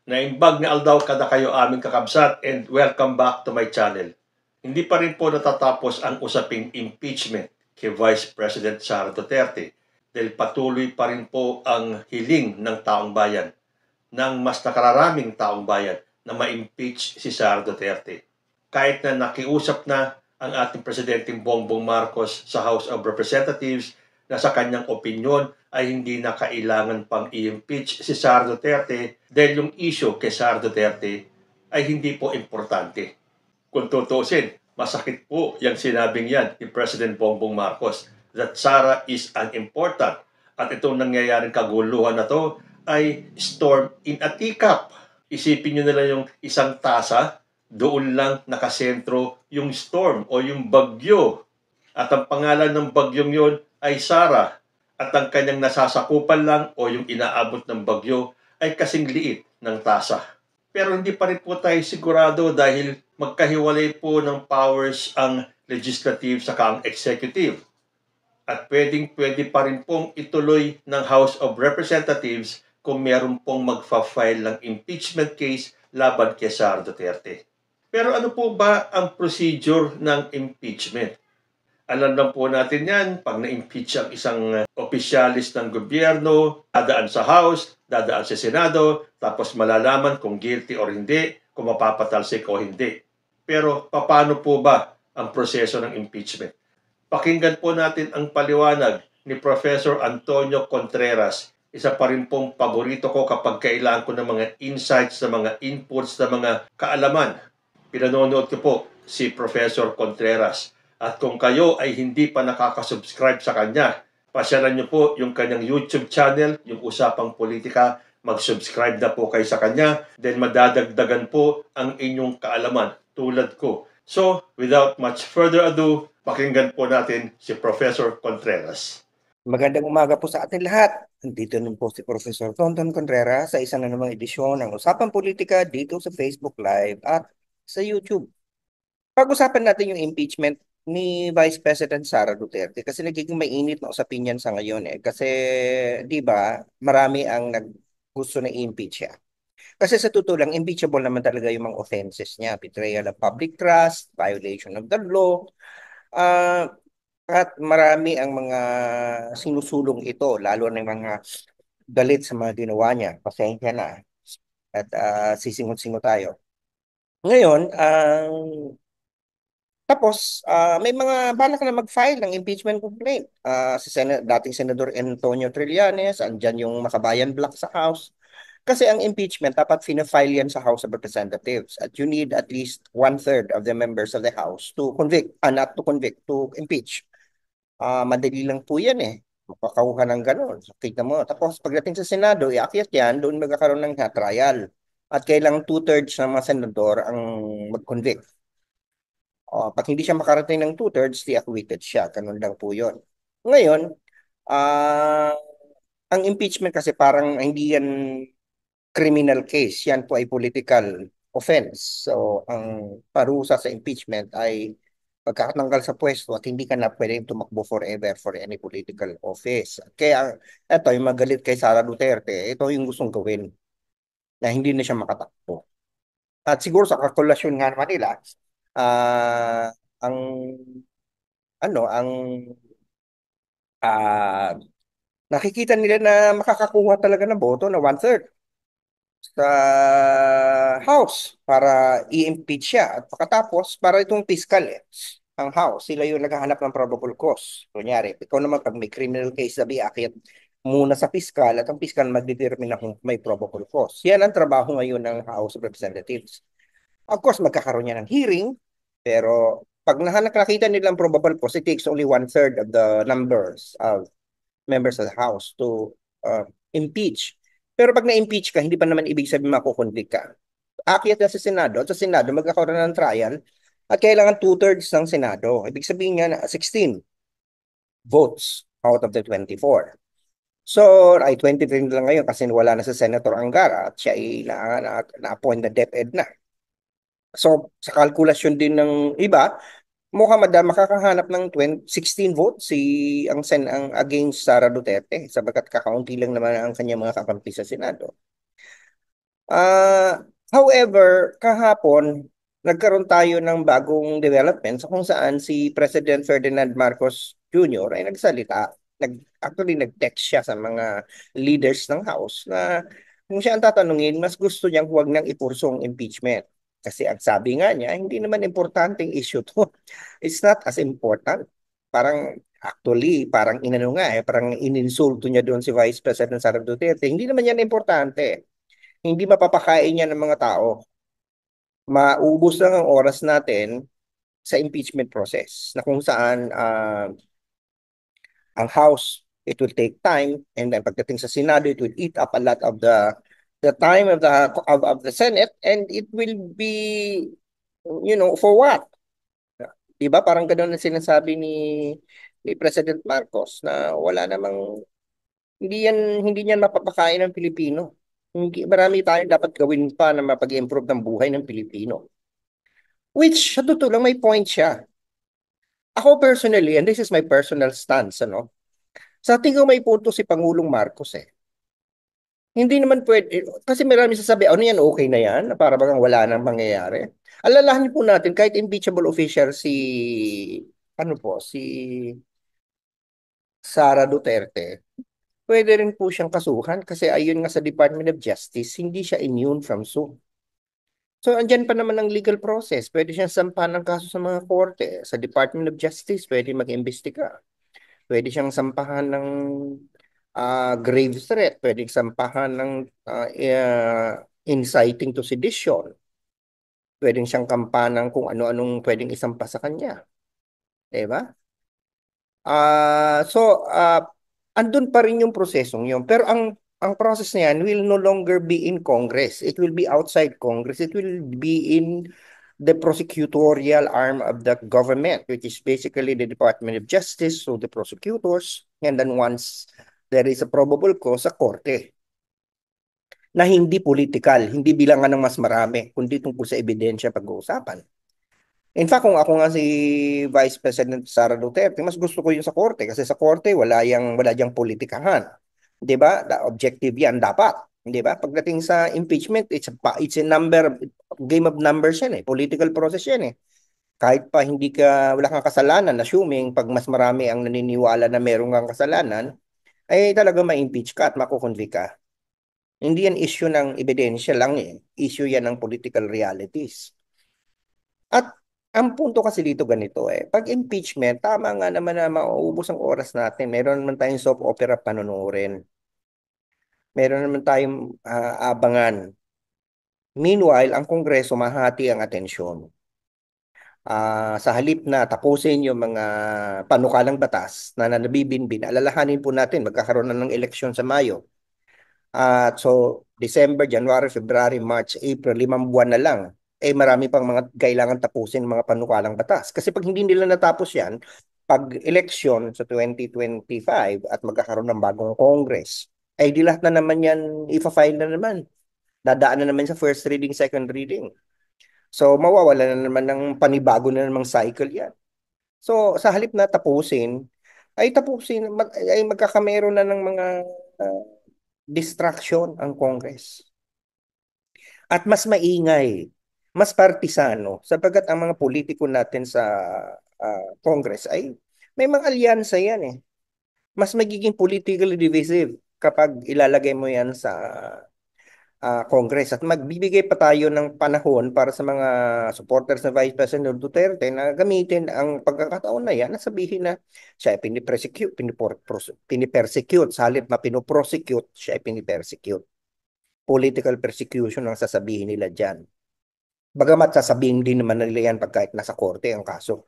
Naimbag ni Aldaw kada kayo aming kakabsat and welcome back to my channel. Hindi pa rin po natatapos ang usaping impeachment kay Vice President Sara Duterte dahil patuloy pa rin po ang hiling ng taong bayan, ng mas nakararaming taong bayan na ma-impeach si Sara Duterte. Kahit na nakiusap na ang ating Presidenteng Bongbong Marcos sa House of Representatives na sa kanyang opinyon ay hindi na kailangan pang i-impeach si Sara Duterte dahil yung issue kay Sara Duterte ay hindi po importante. Kung tutusin, masakit po yung sinabing yan ni President Bongbong Marcos that Sara is unimportant at itong nangyayaring kaguluhan na to ay storm in a teacup. Isipin nyo nila yung isang tasa, doon lang nakasentro yung storm o yung bagyo. At ang pangalan ng bagyong yon ay Sara. At ang kanyang nasasakupan lang o yung inaabot ng bagyo ay kasing liit ng tasa. Pero hindi pa rin po tayo sigurado dahil magkahiwalay po ng powers ang legislative sa ang executive. At pwede pa rin pong ituloy ng House of Representatives kung meron pong magfa-file ng impeachment case laban kay Sara Duterte. Pero ano po ba ang procedure ng impeachment? Alam lang po natin yan, pag na-impeach ang isang opisyalis ng gobyerno, dadaan sa House, dadaan sa Senado, tapos malalaman kung guilty or hindi, kung mapapatalsik o hindi. Pero paano po ba ang proseso ng impeachment? Pakinggan po natin ang paliwanag ni Professor Antonio Contreras. Isa pa rin pong paborito ko kapag kailangan ko ng mga insights, ng mga inputs, ng mga kaalaman. Pinanonood ko po si Professor Contreras. At kung kayo ay hindi pa nakakasubscribe sa kanya, pasyalan niyo po yung kanyang YouTube channel, yung Usapang Politika. Mag-subscribe na po kayo sa kanya. Then madadagdagan po ang inyong kaalaman tulad ko. So, without much further ado, pakinggan po natin si Professor Contreras. Magandang umaga po sa atin lahat. Nandito nun po si Professor Tonton Contreras sa isang na namang edisyon ng Usapang Politika dito sa Facebook Live at sa YouTube. Pag-usapan natin yung impeachment ni Vice President Sara Duterte kasi nagiging mainit na usapin yan sa ngayon kasi 'di ba marami ang gusto na i-impeach siya. Kasi sa totoo lang impeachable naman talaga yung mga offenses niya, betrayal of public trust, violation of the law, ah, at marami ang mga sinusulong ito, lalo na yung mga galit sa mga ginawa niya. Pasensya na. At sisingot-singot tayo. Ngayon, may mga balak na mag-file ng impeachment complaint. Dating Senador Antonio Trillanes, andyan yung Makabayan Block sa House. Kasi ang impeachment, dapat fina-file yan sa House of Representatives. At you need at least one-third of the members of the House to convict, not to convict, to impeach. Madali lang po yan eh. Makakakuha ng gano'n. So, kita mo. Tapos pagdating sa Senado, iakyat yan, doon magkakaroon ng trial. At kailangan two-thirds ng mga senador ang mag-convict. Pag hindi siya makarating ng two-thirds, di acquitted siya. Ganun lang po yun. Ngayon, ah, ang impeachment kasi parang hindi yan criminal case. Yan po ay political offense. So, ang parusa sa impeachment ay pagkatanggal sa pwesto at hindi ka na pwede tumakbo forever for any political office. Kaya ito, yung magalit kay Sara Duterte, ito yung gustong gawin na hindi na siya makatakbo. At siguro sa kalkulasyon nga naman nila, ah ang ang ah nakikita nila na makakakuha talaga ng boto na one-third sa House para i-impeach siya. At pagkatapos, para itong fiscal ang House, sila yung naghahanap ng probable cause. Kunyari, ikaw naman pag may criminal case, sabi, akyat muna sa fiscal at ang fiscal magdetermine kung may probable cause. Yan ang trabaho ngayon ng House of Representatives. Of course, magkakaroon niya ng hearing, pero pag nakita nilang probable cause, it takes only one-third of the numbers of members of the House to impeach. Pero pag na-impeach ka, hindi pa naman ibig sabihin makukonvict ka. Aakyat na sa Senado, at sa Senado magkakaroon ng trial at kailangan two-thirds ng Senado. Ibig sabihin nga na 16 votes out of the 24. So, ay 23 na lang ngayon kasi wala na sa Senator Angara at siya ay na-appoint na DepEd na. So, sa kalkulasyon din ng iba, mukhang makakahanap ng 16 votes ang against Sara Duterte sapagkat kakaunti lang naman ang kanyang mga kakampi sa Senado. However, kahapon, nagkaroon tayo ng bagong developments kung saan si President Ferdinand Marcos Jr. ay nagsalita. Actually, nag-text siya sa mga leaders ng House na kung siya ang tatanungin, mas gusto niyang huwag nang ipursong impeachment. Kasi ang sabi nga niya, hindi naman importanteng issue to. It's not as important. Parang actually, parang inano nga parang ininsulto niya doon si Vice President Sara Duterte. Hindi naman yan importante, hindi mapapakain yan ng mga tao. Maubos lang ang oras natin sa impeachment process na kung saan ang House, it will take time, and then pagdating sa Senado, it will eat up a lot of the time of the Senate, and it will be, for what? Diba? Parang ganoon ang sinasabi ni President Marcos na wala namang, hindi niyan mapapakain ng Pilipino. Hindi, marami tayong dapat gawin pa na mapag-improve ng buhay ng Pilipino. Which, sa totoo lang, may point siya. Ako personally, and this is my personal stance, sa tingin ko may punto si Pangulong Marcos eh. Hindi naman pwede, kasi marami sasabi, ano yan, okay na yan? Para bang wala nang mangyayari. Alalahanin po natin, kahit impeachable official si Sara Duterte, pwede rin po siyang kasuhan kasi ayon nga sa Department of Justice, hindi siya immune from suit. So, andyan pa naman ang legal process. Pwede siyang sampahan ng kaso sa mga korte. Sa Department of Justice, pwede mag-imbestiga. Pwede siyang sampahan ng grave threat. Pwede sampahan ng inciting to sedition. Pwede siyang kampanan kung ano-anong pwedeng isampa sa kanya. Diba? Andun pa rin yung prosesong yun. Pero ang process na yan will no longer be in Congress. It will be outside Congress. It will be in the prosecutorial arm of the government, which is basically the Department of Justice, so the prosecutors, and then once there is a probable cause, sa korte, na hindi political, hindi bilangan ng mas marami, kundi tungkol sa ebidensya pag-uusapan. In fact, kung ako nga si Vice President Sara Duterte, mas gusto ko yun sa korte kasi sa korte wala diyang politikahan. 'Di ba? Objective 'yan dapat. 'Di ba? Pagdating sa impeachment, it's a game of numbers yan eh. Political process yan eh. Kahit pa wala kang kasalanan, assuming pag mas marami ang naniniwala na meron kang kasalanan, ay talaga ma-impeach ka at makukonvict ka. Hindi yan issue ng ebidensya lang eh. Issue yan ng political realities. At ang punto kasi dito ganito eh. Pag impeachment, tama nga naman na mauubos ang oras natin. Meron naman tayong soap opera panonoorin. Meron naman tayong abangan. Meanwhile, ang Kongreso mahati ang atensyon. Sa halip na tapusin yung mga panukalang batas na nabibinbin, alalahanin po natin, magkakaroon na ng eleksyon sa Mayo. So, December, January, February, March, April, 5 buwan na lang. Marami pang mga kailangan tapusin mga panukalang batas. Kasi pag hindi nila natapos yan, pag election sa 2025 at magkakaroon ng bagong Congress, di lahat na naman yan, ipa-file na naman. Dadaan na naman sa first reading, second reading. So, mawawala na naman ng panibago na namang cycle yan. So, sa halip na tapusin, ay magkakameron na ng mga uh, distraction ang Congress. At mas maingay, mas partisano, sapagkat ang mga politiko natin sa Congress ay may mga alyansa yan eh. Mas magiging politically divisive kapag ilalagay mo yan sa Congress. At magbibigay pa tayo ng panahon para sa mga supporters ng Vice President Duterte na gamitin ang pagkakataon na yan na sabihin na siya ay pinipersecute, sa halip na pinoprosecute, siya ay pinipersecute. Political persecution ang sasabihin nila dyan. Bagamat sasabihin din naman nila yan pag kahit nasa korte ang kaso.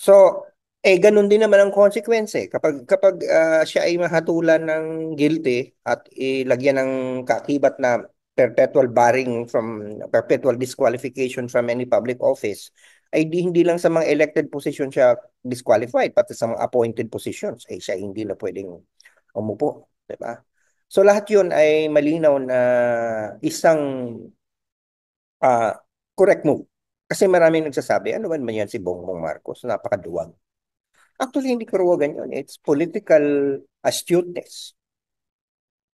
So, ganun din naman ang consequence eh. Kapag siya ay mahatulan ng guilty at ilagyan ng kaakibat na perpetual disqualification from any public office, ay hindi lang sa mga elected position siya disqualified, pati sa mga appointed positions, siya hindi na pwedeng umupo. Diba? So lahat yun ay malinaw na isang correct move. Kasi maraming nagsasabi, ano man yan si Bongbong Marcos, napakaduwag. Actually, hindi karuwagan yun. It's political astuteness.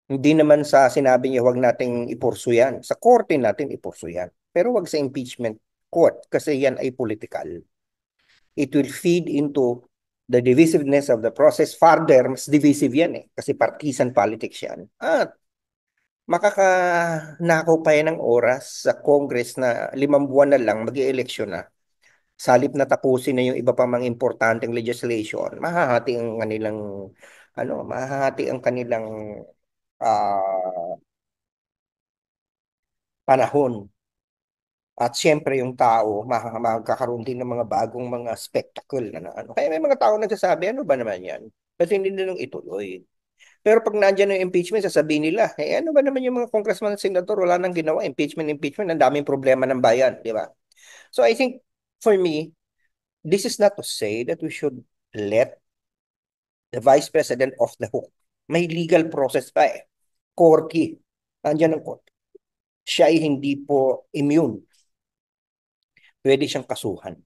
Hindi naman sa sinabi niya wag nating ipursu yan. Sa korte natin ipursu yan. Pero wag sa impeachment court kasi yan ay political. It will feed into the divisiveness of the process. Further, mas divisive yan eh. Kasi partisan politics yan. At makakanakaw pa yan ng oras sa Congress na 5 buwan na lang mag-i-eleksyon na. Salip na tapusin na yung iba pa mga importanteng legislation, mahahati ang kanilang ah, panahon. At siyempre yung tao, magkakaroon din ng mga bagong mga spectacle na ano. Kaya may mga tao nagsasabi, ano ba naman yan? Kasi hindi nilang ituloy. Pero pag nandiyan yung impeachment, sasabihin nila, ano ba naman yung mga congressman at senator, wala nang ginawa, impeachment, ang daming problema ng bayan, di ba? So I think, for me, this is not to say that we should let the vice president off the hook. May legal process pa eh. Corky. Nandiyan ang court. Siya ay hindi po immune. Pwede siyang kasuhan.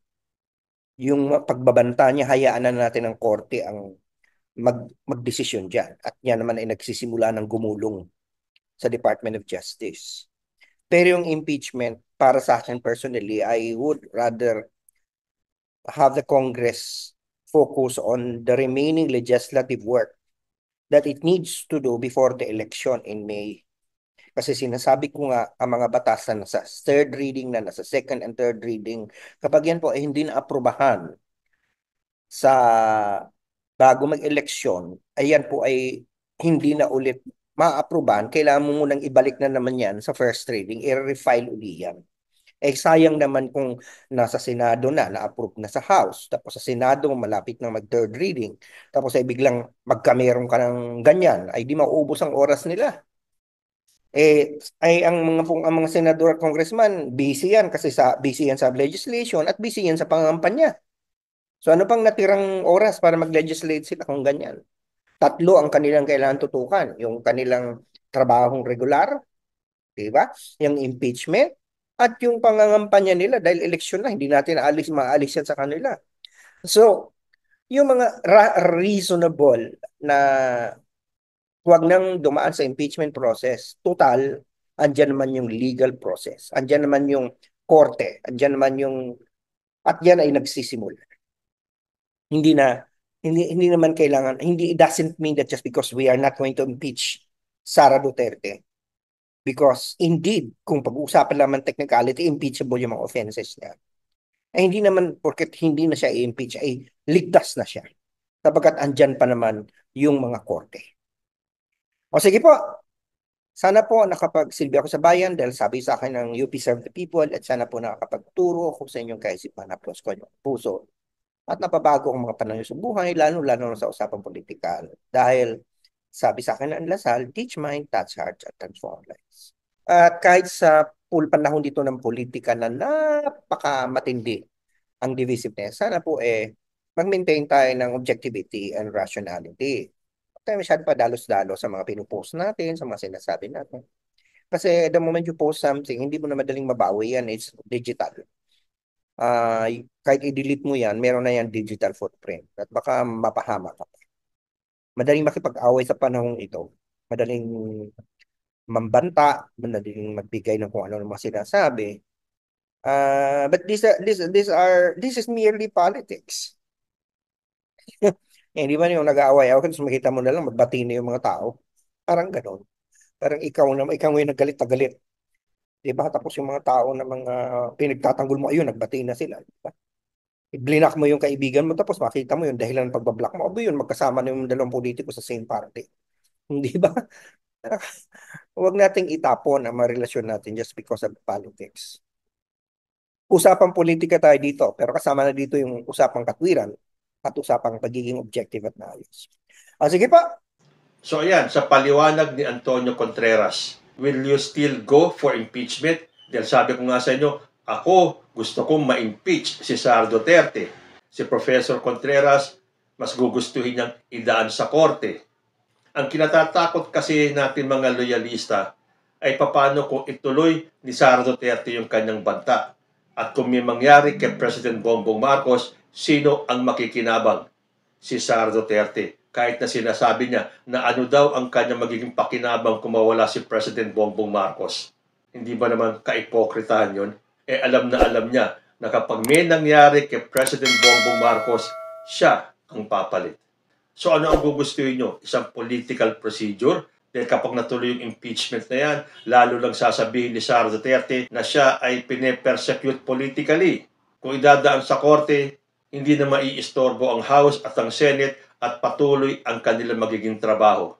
Yung pagbabanta niya, hayaan na natin ng korte ang magdesisyon dyan. At niya naman ay nagsisimula ng gumulong sa Department of Justice. Pero yung impeachment, para sa akin personally, I would rather have the Congress focus on the remaining legislative work that it needs to do before the election in May. Kasi sinasabi ko nga, ang mga batas na nasa third reading na, nasa second and third reading, kapag yan po ay hindi na aprubahan sa bago mag-eleksyon, ayan po ay hindi na ulit ma-aprubahan, kailangan mo munang ibalik na naman yan sa first reading, i-refile uli yan. Eh sayang naman kung nasa Senado na-approve na sa House, tapos sa Senado malapit na mag-third reading, tapos ay biglang magkameron ka ng ganyan, ay di mauubos ang oras nila. Ay ang mga senador at congressman, busy yan kasi busy yan sa legislation at busy yan sa pangampanya. So ano pang natirang oras para mag-legislate sila kung ganyan? Tatlo ang kanilang kailangan tutukan. Yung kanilang trabahong regular, di ba? Yung impeachment, at yung pangangampanya nila dahil eleksyon na, hindi natin maalis yan sa kanila. So, yung mga reasonable na huwag nang dumaan sa impeachment process, total, andyan naman yung legal process, andyan naman yung korte, andyan naman yung, at yan ay nagsisimula. Hindi na, hindi naman kailangan, it doesn't mean that just because we are not going to impeach Sara Duterte, because indeed, kung pag-uusapan naman technicality, impeachable yung mga offenses niya. Ay hindi naman porket hindi na siya i-impeach, ay ligtas na siya. Sapagkat andyan pa naman yung mga korte. O sige po, sana po nakapagsilbi ako sa bayan dahil sabi sa akin ng UP Serve the People at sana po nakakapagturo ako sa inyong kaisipan na plus ko yung puso at napabago ang mga panahon sa buhay, lalo-lalo na sa usapang politikal. Dahil sabi sa akin ng Lasal, teach mind, touch hearts, at transform lives. At kahit sa panahon dito ng politika na napakamatindi ang divisiveness, sana po mag-maintain tayo ng objectivity and rationality. Huwag tayo masyado pa dalos-dalos sa mga pinupost natin, sa mga sinasabi natin. Kasi the moment you post something, hindi mo na madaling mabawi yan, it's digital. Kahit i-delete mo yan, meron na yan digital footprint at baka mapahama ka pa. Madaling makipag-away sa panahong ito. Madaling mambanta, madaling magbigay ng kung ano ng mga sinasabi. But this is merely politics. Di ba yung nag-aaway ako, tapos makita mo na lang, magbati na yung mga tao. Parang gano'n. Parang ikaw yung nagalit na galit. Diba? Tapos yung mga tao na mga pinagtatanggol mo, ayun, nagbati na sila. Diba? I-blinak mo yung kaibigan mo, tapos makita mo yung dahilan ng pagbablock mo. Abo yun, magkasama na yung dalawang politiko sa same party. Hindi ba? Huwag nating itapon ang mga relasyon natin just because of politics. Usapang politika tayo dito, pero kasama na dito yung usapang katwiran at usapang pagiging objective at maayos. Sige pa. So ayan, sa paliwanag ni Antonio Contreras, will you still go for impeachment? Dahil sabi ko nga sa inyo, ako gusto kong ma-impeach si Sara Duterte. Si Professor Contreras, mas gugustuhin niyang idaan sa korte. Ang kinatatakot kasi natin mga loyalista ay paano kung ituloy ni Sara Duterte yung kanyang banta. At kung may mangyari kay President Bongbong Marcos, sino ang makikinabang? si Sara Duterte. Kahit na sinasabi niya na ano daw ang kanyang magiging pakinabang kung mawala si President Bongbong Marcos. Hindi ba naman kaipokritahan yun? Alam na alam niya na kapag may nangyari kay President Bongbong Marcos, siya ang papalit. So ano ang gugustuhin nyo? Isang political procedure? Dahil kapag natuloy yung impeachment na yan, lalo lang sasabihin ni Sara Duterte na siya ay pine-persecute politically. Kung idadaan sa korte, hindi na maiistorbo ang House at ang Senate at patuloy ang kanilang magiging trabaho.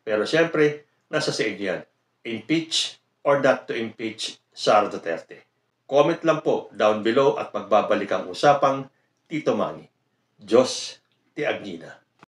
Pero siyempre, nasa sa inyo yan. Impeach or not to impeach Sara Duterte. Comment lang po down below at magbabalik ang usapang Tito Manny. Diyos ti Agnina.